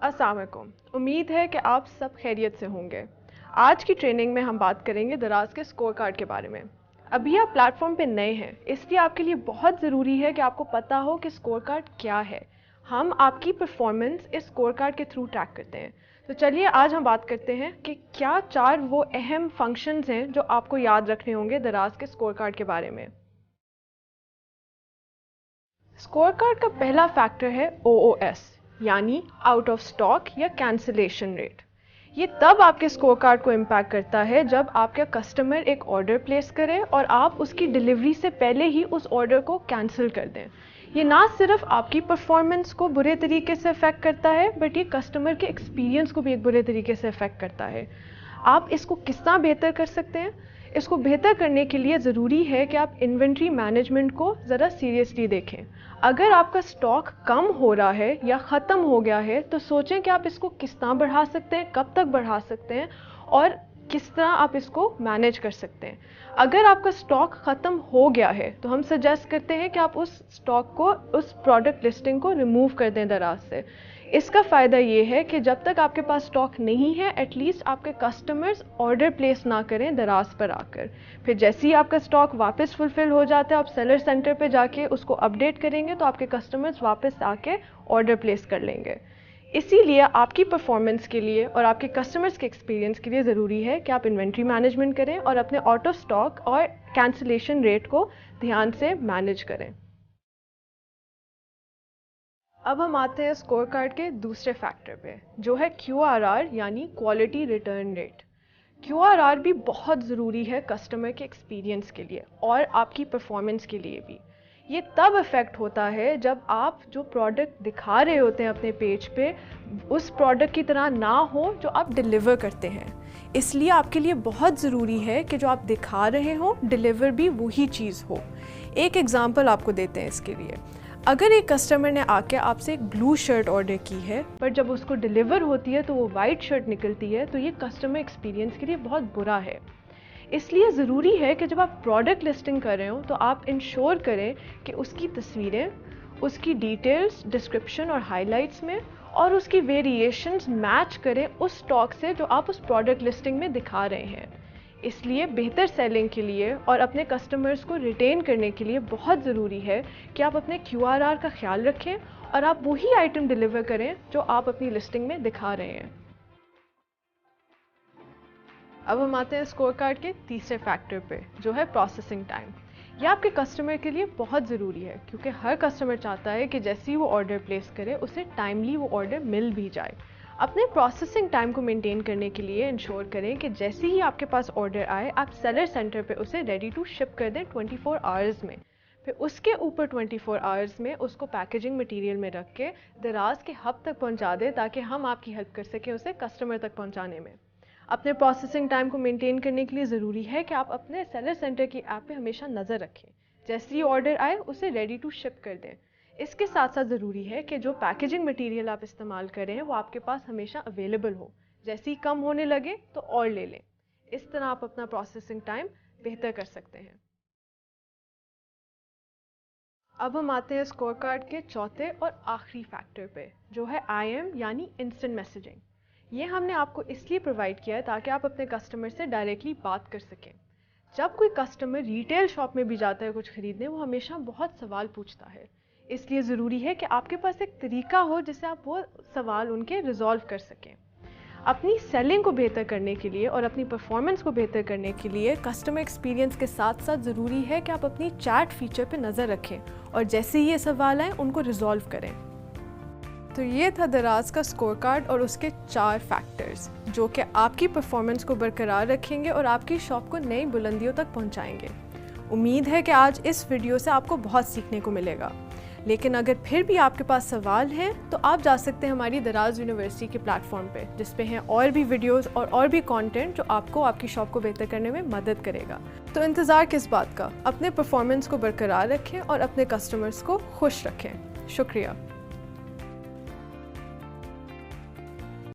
अस्सलाम वालेकुम। उम्मीद है कि आप सब खैरियत से होंगे। आज की ट्रेनिंग में हम बात करेंगे दराज के स्कोर कार्ड के बारे में। अभी आप प्लेटफॉर्म पे नए हैं, इसलिए आपके लिए बहुत ज़रूरी है कि आपको पता हो कि स्कोर कार्ड क्या है। हम आपकी परफॉर्मेंस इस स्कोर कार्ड के थ्रू ट्रैक करते हैं। तो चलिए आज हम बात करते हैं कि क्या 4 वो अहम फंक्शंस हैं जो आपको याद रखने होंगे दराज के स्कोर कार्ड के बारे में। स्कोर कार्ड का पहला फैक्टर है OOS यानी आउट ऑफ स्टॉक या कैंसिलेशन रेट। ये तब आपके स्कोर कार्ड को इम्पैक्ट करता है जब आपका कस्टमर एक ऑर्डर प्लेस करे और आप उसकी डिलीवरी से पहले ही उस ऑर्डर को कैंसिल कर दें। ये ना सिर्फ आपकी परफॉर्मेंस को बुरे तरीके से अफेक्ट करता है बट ये कस्टमर के एक्सपीरियंस को भी एक बुरे तरीके से अफेक्ट करता है। आप इसको किस तरह बेहतर कर सकते हैं? इसको बेहतर करने के लिए ज़रूरी है कि आप इन्वेंट्री मैनेजमेंट को ज़रा सीरियसली देखें। अगर आपका स्टॉक कम हो रहा है या ख़त्म हो गया है तो सोचें कि आप इसको किस तरह बढ़ा सकते हैं, कब तक बढ़ा सकते हैं और किस तरह आप इसको मैनेज कर सकते हैं। अगर आपका स्टॉक ख़त्म हो गया है तो हम सजेस्ट करते हैं कि आप उस स्टॉक को, उस प्रोडक्ट लिस्टिंग को रिमूव कर दें दराज से। इसका फ़ायदा ये है कि जब तक आपके पास स्टॉक नहीं है एटलीस्ट आपके कस्टमर्स ऑर्डर प्लेस ना करें दराज पर आकर। फिर जैसे ही आपका स्टॉक वापस फुलफ़िल हो जाता है आप सेलर सेंटर पे जाके उसको अपडेट करेंगे तो आपके कस्टमर्स वापस आके ऑर्डर प्लेस कर लेंगे। इसीलिए आपकी परफॉर्मेंस के लिए और आपके कस्टमर्स के एक्सपीरियंस के लिए ज़रूरी है कि आप इन्वेंट्री मैनेजमेंट करें और अपने आउट ऑफ स्टॉक और कैंसिलेशन रेट को ध्यान से मैनेज करें। अब हम आते हैं स्कोर कार्ड के दूसरे फैक्टर पे जो है QRR यानी क्वालिटी रिटर्न रेट। QRR भी बहुत ज़रूरी है कस्टमर के एक्सपीरियंस के लिए और आपकी परफॉर्मेंस के लिए भी। ये तब इफ़ेक्ट होता है जब आप जो प्रोडक्ट दिखा रहे होते हैं अपने पेज पे उस प्रोडक्ट की तरह ना हो जो आप डिलीवर करते हैं। इसलिए आपके लिए बहुत ज़रूरी है कि जो आप दिखा रहे हो डिलीवर भी वही चीज़ हो। एक एग्ज़ाम्पल आपको देते हैं इसके लिए। अगर एक कस्टमर ने आके आपसे एक ब्लू शर्ट ऑर्डर की है पर जब उसको डिलीवर होती है तो वो वाइट शर्ट निकलती है तो ये कस्टमर एक्सपीरियंस के लिए बहुत बुरा है। इसलिए ज़रूरी है कि जब आप प्रोडक्ट लिस्टिंग कर रहे हो तो आप इंश्योर करें कि उसकी तस्वीरें, उसकी डिटेल्स, डिस्क्रिप्शन और हाइलाइट्स में और उसकी वेरिएशंस मैच करें उस स्टॉक से जो आप उस प्रोडक्ट लिस्टिंग में दिखा रहे हैं। इसलिए बेहतर सेलिंग के लिए और अपने कस्टमर्स को रिटेन करने के लिए बहुत ज़रूरी है कि आप अपने QRR का ख्याल रखें और आप वही आइटम डिलीवर करें जो आप अपनी लिस्टिंग में दिखा रहे हैं। अब हम आते हैं स्कोर कार्ड के तीसरे फैक्टर पे जो है प्रोसेसिंग टाइम। यह आपके कस्टमर के लिए बहुत ज़रूरी है क्योंकि हर कस्टमर चाहता है कि जैसे ही वो ऑर्डर प्लेस करे उसे टाइमली वो ऑर्डर मिल भी जाए। अपने प्रोसेसिंग टाइम को मेंटेन करने के लिए इंश्योर करें कि जैसे ही आपके पास ऑर्डर आए आप सेलर सेंटर पे उसे रेडी टू शिप कर दें 24 आवर्स में। फिर उसके ऊपर 24 आवर्स में उसको पैकेजिंग मटेरियल में रख के दराज के हब तक पहुंचा दें ताकि हम आपकी हेल्प कर सकें उसे कस्टमर तक पहुंचाने में। अपने प्रोसेसिंग टाइम को मेंटेन करने के लिए ज़रूरी है कि आप अपने सेलर सेंटर की ऐप पे हमेशा नज़र रखें। जैसे ही ऑर्डर आए उसे रेडी टू शिप कर दें। इसके साथ साथ ज़रूरी है कि जो पैकेजिंग मटेरियल आप इस्तेमाल करें वो आपके पास हमेशा अवेलेबल हो। जैसे ही कम होने लगे तो और ले लें। इस तरह आप अपना प्रोसेसिंग टाइम बेहतर कर सकते हैं। अब हम आते हैं स्कोर कार्ड के चौथे और आखिरी फैक्टर पे जो है IM यानी इंस्टेंट मैसेजिंग। ये हमने आपको इसलिए प्रोवाइड किया है ताकि आप अपने कस्टमर से डायरेक्टली बात कर सकें। जब कोई कस्टमर रिटेल शॉप में भी जाता है कुछ ख़रीदने वो हमेशा बहुत सवाल पूछता है। इसलिए ज़रूरी है कि आपके पास एक तरीका हो जिससे आप वो सवाल उनके रिजॉल्व कर सकें। अपनी सेलिंग को बेहतर करने के लिए और अपनी परफॉर्मेंस को बेहतर करने के लिए कस्टमर एक्सपीरियंस के साथ साथ ज़रूरी है कि आप अपनी चैट फीचर पे नज़र रखें और जैसे ही ये सवाल आए उनको रिजॉल्व करें। तो ये था दराज का स्कोर कार्ड और उसके 4 फैक्टर्स जो कि आपकी परफॉर्मेंस को बरकरार रखेंगे और आपकी शॉप को नई बुलंदियों तक पहुँचाएँगे। उम्मीद है कि आज इस वीडियो से आपको बहुत सीखने को मिलेगा। लेकिन अगर फिर भी आपके पास सवाल हैं तो आप जा सकते हैं हमारी दराज यूनिवर्सिटी के प्लेटफॉर्म पे जिस पे हैं और भी वीडियोस और भी कंटेंट जो आपको आपकी शॉप को बेहतर करने में मदद करेगा। तो इंतज़ार किस बात का, अपने परफॉर्मेंस को बरकरार रखें और अपने कस्टमर्स को खुश रखें। शुक्रिया।